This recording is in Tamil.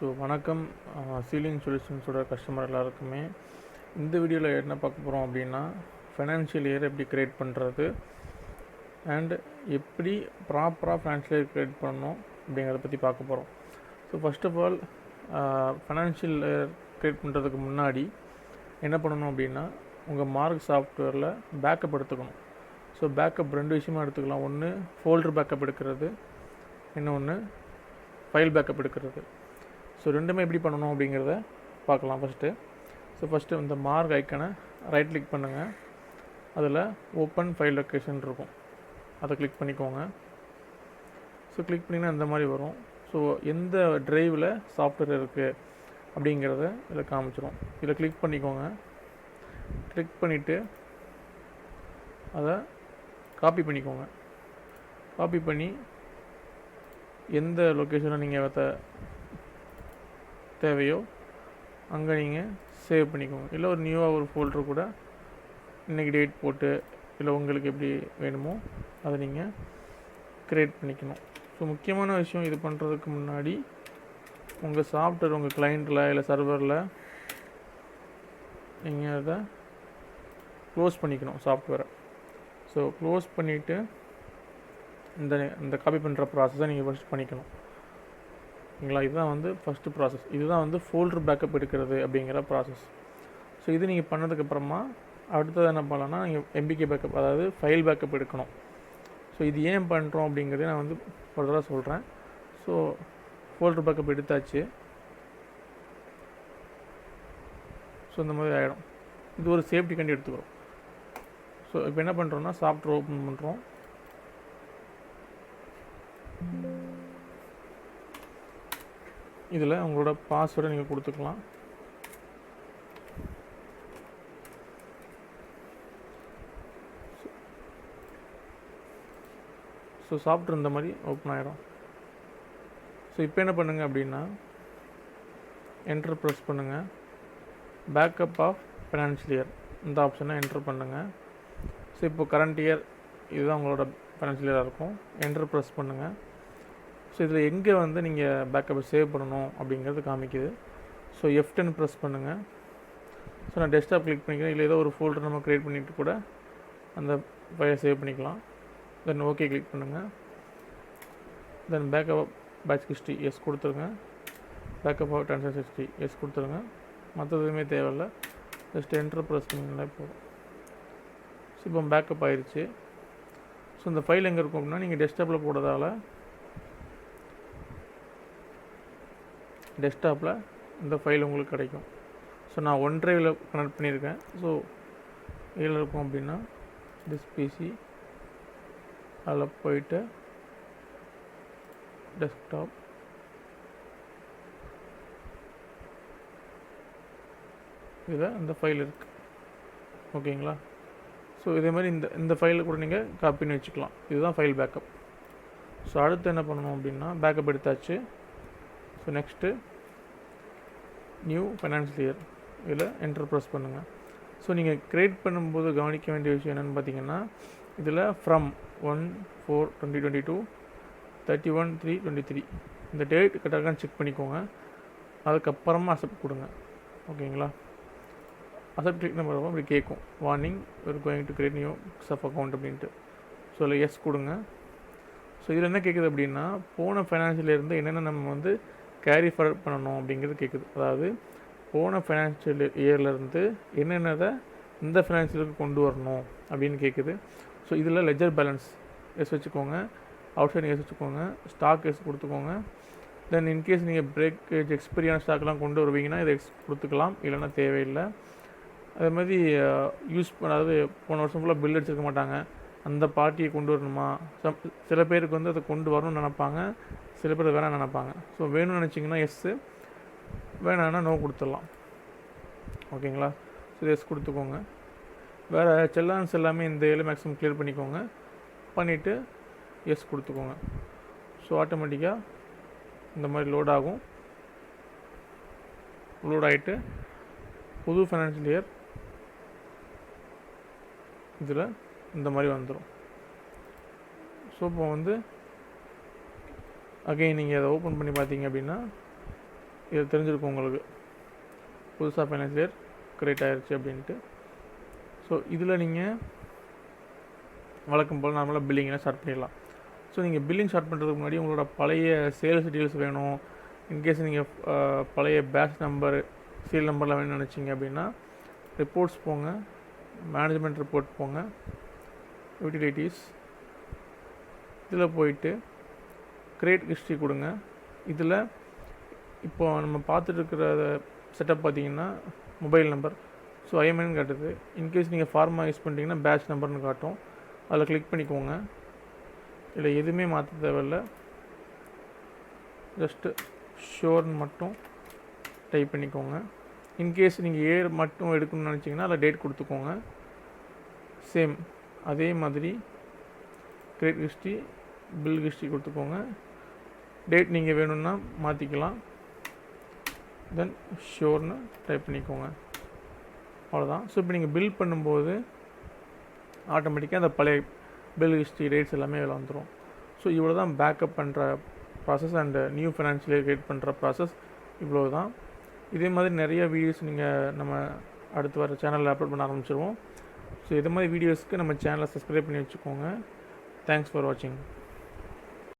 வணக்கம். சீலிங் சொல்யூஷன்ஸோட கஸ்டமர் எல்லாருக்குமே இந்த வீடியோவில் என்ன பார்க்க போகிறோம் அப்படின்னா, ஃபைனான்ஷியல் இயர் எப்படி க்ரியேட் பண்ணுறது அண்ட் எப்படி ப்ராப்பராக ஃபைனான்ஷியல் இயர் க்ரியேட் பண்ணணும் அப்படிங்கிறத பற்றி பார்க்க போகிறோம். So first of all financial year create பண்ணுறதுக்கு முன்னாடி என்ன பண்ணணும் அப்படின்னா, உங்கள் மார்க் சாஃப்ட்வேரில் பேக்கப் எடுத்துக்கணும். ஸோ பேக்கப் ரெண்டு விஷயமாக எடுத்துக்கலாம். ஒன்று ஃபோல்டர் பேக்கப் எடுக்கிறது, இன்னொன்று ஃபைல் பேக்கப் எடுக்கிறது. ஸோ ரெண்டுமே எப்படி பண்ணணும் அப்படிங்கிறத பார்க்கலாம் ஃபஸ்ட்டு இந்த மார்க் ஐக்கனை ரைட் கிளிக் பண்ணுங்கள். அதில் ஓப்பன் ஃபைல் லொக்கேஷன் இருக்கும், அதை கிளிக் பண்ணிக்கோங்க. ஸோ கிளிக் பண்ணிங்கன்னா இந்த மாதிரி வரும். ஸோ எந்த ட்ரைவில் சாஃப்ட்வேர் இருக்குது அப்படிங்கிறத இதில் காமிச்சிரும். இதில் கிளிக் பண்ணிக்கோங்க. கிளிக் பண்ணிவிட்டு அதை காப்பி பண்ணிக்கோங்க. காப்பி பண்ணி எந்த லொக்கேஷனில் நீங்கள் தேவையோ அங்கே நீங்கள் சேவ் பண்ணிக்கோங்க. இல்லை ஒரு நியூவாக ஒரு ஃபோல்டர் கூட இன்றைக்கி டேட் போட்டு இல்லை உங்களுக்கு எப்படி வேணுமோ அதை நீங்கள் க்ரியேட் பண்ணிக்கணும். ஸோ முக்கியமான விஷயம், இது பண்ணுறதுக்கு முன்னாடி உங்கள் சாஃப்ட்வேர் உங்கள் கிளைண்ட்டில் இல்லை சர்வரில் நீங்கள் அதை க்ளோஸ் பண்ணிக்கணும் சாஃப்ட்வேரை. ஸோ க்ளோஸ் பண்ணிவிட்டு இந்த காப்பி பண்ணுற ப்ராசஸை நீங்கள் ஃபஸ்ட் பண்ணிக்கணும். ஓகேங்களா? இதுதான் ஃபஸ்ட்டு ப்ராசஸ். இதுதான் ஃபோல்டர் பேக்கப் எடுக்கிறது அப்படிங்கிற ப்ராசஸ். ஸோ இது நீங்கள் பண்ணதுக்கப்புறமா அடுத்தது என்ன பண்ணலான்னா, நீங்கள் எம்பிகே பேக்கப், அதாவது ஃபைல் பேக்கப் எடுக்கணும். ஸோ இது ஏன் பண்ணுறோம் அப்படிங்கிறத நான் ஃபர்தராக சொல்கிறேன். ஸோ ஃபோல்டர் பேக்கப் எடுத்தாச்சு. ஸோ இந்த மாதிரி ஆகிடும். இது ஒரு சேஃப்டி கண்டி எடுத்துக்கிறோம். ஸோ இப்போ என்ன பண்ணுறோன்னா, சாஃப்ட்வேர் ஓப்பன் பண்ணுறோம். இதில் உங்களோட பாஸ்வேர்டை நீங்கள் கொடுத்துக்கலாம். ஸோ சாஃப்ட்வேர் இந்த மாதிரி ஓப்பன் ஆகிடும். ஸோ இப்போ என்ன பண்ணுங்கள் அப்படின்னா, என்டர் ப்ரெஸ் பண்ணுங்கள். பேக்கப் ஆஃப் ஃபைனான்ஷியல் இயர் இந்த ஆப்ஷனை என்டர் பண்ணுங்கள். ஸோ இப்போ கரண்ட் இயர் இதுதான் உங்களோட ஃபைனான்ஷியல் இயராக இருக்கும். என்டர் ப்ரெஸ் பண்ணுங்கள். ஸோ இதில் எங்கே நீங்கள் பேக்கப்பை சேவ் பண்ணணும் அப்படிங்கிறது காமிக்குது. ஸோ F10 ப்ரெஸ் பண்ணுங்கள். ஸோ நான் டெஸ்க்டாப் கிளிக் பண்ணிக்கிறேன். இல்லை ஏதோ ஒரு ஃபோல்டர் நம்ம க்ரியேட் பண்ணிவிட்டு கூட அந்த ஃபைலை சேவ் பண்ணிக்கலாம். தென் ஓகே கிளிக் பண்ணுங்கள். Then backup batch history yes கொடுத்துருங்க. Backup of transaction history yes கொடுத்துருங்க. மற்ற எதுவுமே தேவையில்லை. ஜஸ்ட் என்டர் ப்ரெஸ் பண்ணிங்கன்னா போதும். ஸோ இப்போ பேக்கப் ஆயிடுச்சு. ஸோ இந்த ஃபைல் எங்கே இருக்கும் அப்படின்னா, நீங்கள் டெஸ்க்டாப்பில் போடுறதால டெஸ்க்டாப்பில் இந்த ஃபைல் உங்களுக்கு கிடைக்கும். ஸோ நான் OneDriveல கனெக்ட் பண்ணியிருக்கேன். ஸோ இதில் இருக்கும் அப்படின்னா திஸ் பிசி, அதில் போயிட்டு டெஸ்க்டாப், இதில் இந்த ஃபைல் இருக்குது. ஓகேங்களா? ஸோ இதே மாதிரி இந்த ஃபைலில் கூட நீங்கள் காப்பி பண்ணி வச்சுக்கலாம். இதுதான் ஃபைல் பேக்கப். ஸோ அடுத்து என்ன பண்ணணும் அப்படின்னா, பேக்கப் எடுத்தாச்சு. So next new financial year இதில் என்டர் ப்ரெஸ் பண்ணுங்கள். ஸோ நீங்கள் க்ரியேட் பண்ணும்போது கவனிக்க வேண்டிய விஷயம் என்னென்னு பார்த்தீங்கன்னா, இதில் ஃப்ரம் 1/4/2022 31/3/23 இந்த டேட் கரெக்டாக செக் பண்ணிக்கோங்க. அதுக்கப்புறமா அக்செப்ட் கொடுங்க. ஓகேங்களா? அக்செப்ட் கிளிக் பண்ணுறப்போ இப்படி கேட்கும், வார்னிங் ஒரு going to create new sub account அப்படின்ட்டு. ஸோ அதில் எஸ் கொடுங்க. ஸோ இதில் என்ன கேட்குது அப்படின்னா, போன ஃபைனான்ஷியல் இயர்லேருந்து என்னென்ன நம்ம கேரி ஃபார்வர்ட் பண்ணணும் அப்படிங்கிறது கேட்குது. அதாவது போன ஃபைனான்ஷியல் இயர்லேருந்து என்னென்னதை இந்த ஃபைனான்ஷியல் இயருக்கு கொண்டு வரணும் அப்படின்னு கேட்குது. ஸோ இதில் லெஜர் பேலன்ஸ் எஸ் வச்சுக்கோங்க, அவுட் சைடிங் எஸ் வச்சுக்கோங்க, ஸ்டாக் எஸ் கொடுத்துக்கோங்க. தென் இன்கேஸ் நீங்கள் பிரேக்கேஜ் எக்ஸ்பீரியான ஸ்டாக்லாம் கொண்டு வருவீங்கன்னா இதை எக்ஸ் கொடுத்துக்கலாம், இல்லைன்னா தேவையில்லை. அதே மாதிரி அதாவது போன வருஷம் ஃபுல்லாக பில் அடிச்சிருக்க மாட்டாங்க, அந்த பார்ட்டியை கொண்டு வரணுமா? சில பேருக்கு அதை கொண்டு வரணும்னு நினப்பாங்க, சில பேர் வேணாம் நினப்பாங்க. ஸோ வேணும்னு நினச்சிங்கன்னா எஸ்ஸு, வேணான்னா நோ கொடுத்துடலாம். ஓகேங்களா? ஸோ எஸ் கொடுத்துக்கோங்க. வேறு செல்லான்ஸ் எல்லாமே இந்த ஏழு மேக்ஸிமம் கிளியர் பண்ணிக்கோங்க. பண்ணிவிட்டு எஸ் கொடுத்துக்கோங்க. ஸோ ஆட்டோமேட்டிக்காக இந்த மாதிரி லோட் ஆகும். லோட் ஆகிட்டு புது ஃபைனான்ஷியல் இயர் இதில் இந்த மாதிரி வந்துடும். ஸோ இப்போ அகைன் நீங்கள் அதை ஓப்பன் பண்ணி பார்த்தீங்க அப்படின்னா இது தெரிஞ்சிருக்கும் உங்களுக்கு, புதுசாக ஃபைனான்ஸ் இயர் கிரியேட் ஆகிருச்சு அப்படின்ட்டு. ஸோ இதில் நீங்கள் வழக்கம் போல் நார்மலாக பில்லிங்கெலாம் ஸ்டார்ட் பண்ணிடலாம். ஸோ நீங்கள் பில்லிங் ஸ்டார்ட் பண்ணுறதுக்கு முன்னாடி உங்களோட பழைய சேல்ஸ் டீட்டெயில்ஸ் வேணும், இன்கேஸ் நீங்கள் பழைய பேட்ச் நம்பர் சீல் நம்பர்லாம் வேணும்னு நினச்சிங்க அப்படின்னா ரிப்போர்ட்ஸ் போங்க, மேனேஜ்மெண்ட் ரிப்போர்ட் போங்க, யூட்டிலிட்டிஸ், இதில் போயிட்டு கிரியேட் ஹிஸ்ட்ரி கொடுங்க. இதில் இப்போ நம்ம பார்த்துட்டு இருக்கிற செட்டப் பார்த்தீங்கன்னா மொபைல் நம்பர், ஸோ ஐஎம்ஐன்னு காட்டுது. இன்கேஸ் நீங்கள் ஃபார்மாக யூஸ் பண்ணிட்டீங்கன்னா பேட்ச் நம்பர்னு காட்டும், அதில் கிளிக் பண்ணிக்கோங்க. இதில் எதுவுமே மாற்ற தேவையில்லை, ஜஸ்ட்டு ஷோர்னு மட்டும் டைப் பண்ணிக்கோங்க. இன்கேஸ் நீங்கள் ஏர் மட்டும் எடுக்கணும்னு நினச்சிங்கன்னா அதில் டேட் கொடுத்துக்கோங்க. சேம் அதே மாதிரி கிரெடிட் ஹிஸ்ட்ரி, பில் ஹிஸ்ட்ரி கொடுத்துக்கோங்க. டேட் நீங்கள் வேணும்னா மாற்றிக்கலாம். தென் ஷோர்னு டைப் பண்ணிக்கோங்க. அவ்வளோதான். ஸோ இப்போ நீங்கள் பில் பண்ணும்போது ஆட்டோமேட்டிக்காக அந்த பழைய பில் ஹிஸ்ட்ரி ரேட்ஸ் எல்லாமே இதில் வந்துடும். ஸோ இவ்வளோ தான் பேக்கப் பண்ணுற process and new financial year create பண்ணுற ப்ராசஸ் இவ்வளோ தான். இதே மாதிரி நிறைய வீடியோஸ் நீங்கள் நம்ம அடுத்து வர சேனலில் அப்லோட் பண்ண ஆரம்பிச்சிருவோம். ஸோ இது மாதிரி வீடியோஸ்க்கு நம்ம சேனலை சப்ஸ்கிரைப் பண்ணி வச்சுக்கோங்க. தேங்க்ஸ் ஃபார் வாட்சிங்.